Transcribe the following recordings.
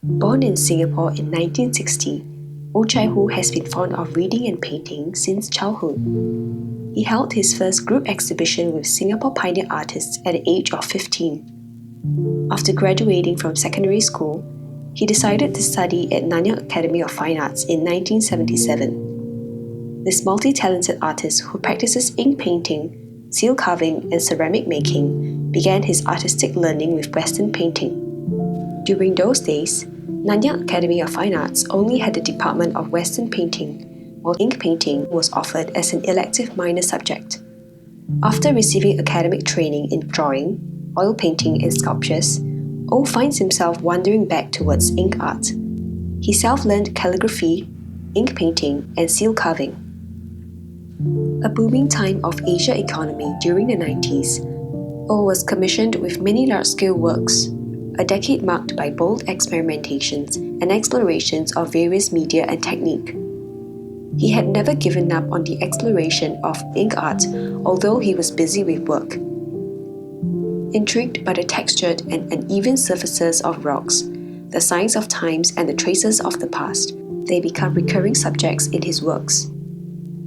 Born in Singapore in 1960, Oh Chai-Hu has been fond of reading and painting since childhood. He held his first group exhibition with Singapore pioneer artists at the age of 15. After graduating from secondary school, he decided to study at Nanyang Academy of Fine Arts in 1977. This multi-talented artist who practices ink painting, seal carving, and ceramic making began his artistic learning with Western painting. During those days, Nanyang Academy of Fine Arts only had the Department of Western Painting, while ink painting was offered as an elective minor subject. After receiving academic training in drawing, oil painting, and sculptures, Oh finds himself wandering back towards ink art. He self-learned calligraphy, ink painting, and seal carving. A booming time of Asia economy during the 90s, Oh was commissioned with many large-scale works, a decade marked by bold experimentations and explorations of various media and technique. He had never given up on the exploration of ink art, although he was busy with work. Intrigued by the textured and uneven surfaces of rocks, the signs of times and the traces of the past, they become recurring subjects in his works.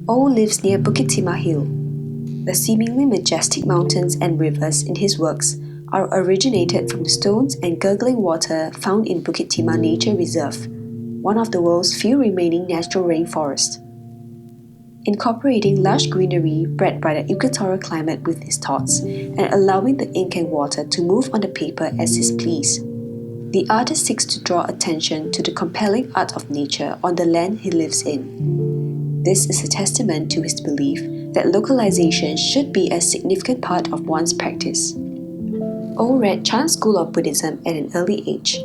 Oh lives near Bukit Timah Hill. The seemingly majestic mountains and rivers in his works are originated from the stones and gurgling water found in Bukit Timah Nature Reserve, one of the world's few remaining natural rainforests. Incorporating lush greenery bred by the equatorial climate with his thoughts and allowing the ink and water to move on the paper as he please, the artist seeks to draw attention to the compelling art of nature on the land he lives in. This is a testament to his belief that localization should be a significant part of one's practice. Oh read Chan School of Buddhism at an early age.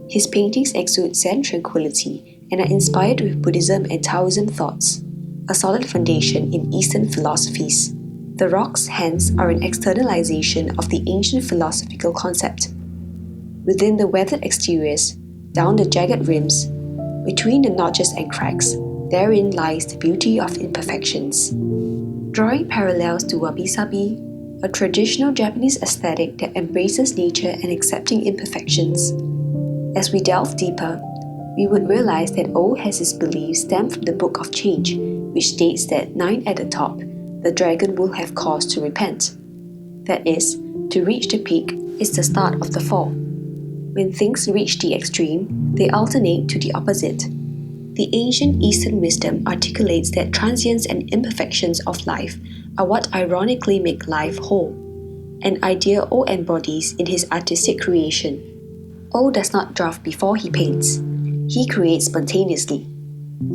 His paintings exude Zen tranquility and are inspired with Buddhism and Taoism thoughts, a solid foundation in Eastern philosophies. The rocks, hence, are an externalization of the ancient philosophical concept. Within the weathered exteriors, down the jagged rims, between the notches and cracks, therein lies the beauty of imperfections. Drawing parallels to wabi-sabi, a traditional Japanese aesthetic that embraces nature and accepting imperfections. As we delve deeper, we would realize that Oh has his beliefs stem from the Book of Change, which states that 9 at the top, the dragon will have cause to repent. That is, to reach the peak is the start of the fall. When things reach the extreme, they alternate to the opposite. The ancient Eastern wisdom articulates that transience and imperfections of life are what ironically make life whole, an idea Oh embodies in his artistic creation. Oh does not draft before he paints. He creates spontaneously.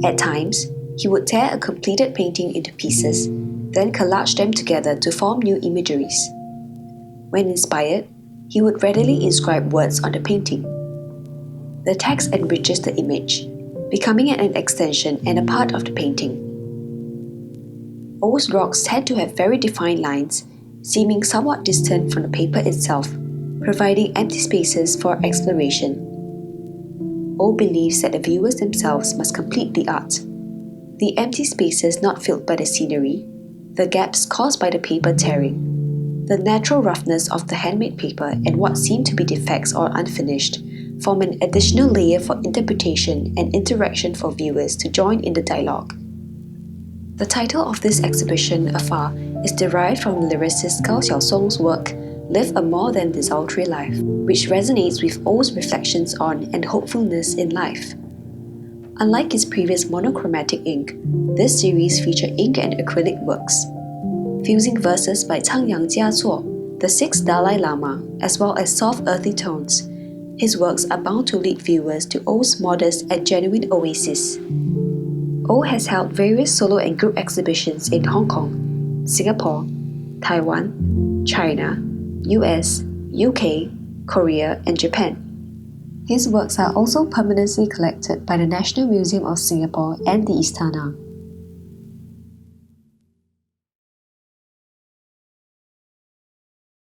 At times, he would tear a completed painting into pieces, then collage them together to form new imageries. When inspired, he would readily inscribe words on the painting. The text enriches the image, becoming an extension and a part of the painting. Oh's rocks tend to have very defined lines, seeming somewhat distant from the paper itself, providing empty spaces for exploration. Oh believes that the viewers themselves must complete the art. The empty spaces not filled by the scenery, the gaps caused by the paper tearing, the natural roughness of the handmade paper and what seem to be defects or unfinished form an additional layer for interpretation and interaction for viewers to join in the dialogue. The title of this exhibition, Afar, is derived from lyricist Gao Xiaosong's work, Live a More Than Desultory Life, which resonates with Oh's reflections on and hopefulness in life. Unlike his previous monochromatic ink, this series featured ink and acrylic works. Fusing verses by Cang Yang Jia Cuo, the 6th Dalai Lama, as well as soft earthy tones, his works are bound to lead viewers to Oh's modest and genuine oasis. Oh has held various solo and group exhibitions in Hong Kong, Singapore, Taiwan, China, US, UK, Korea, and Japan. His works are also permanently collected by the National Museum of Singapore and the Istana.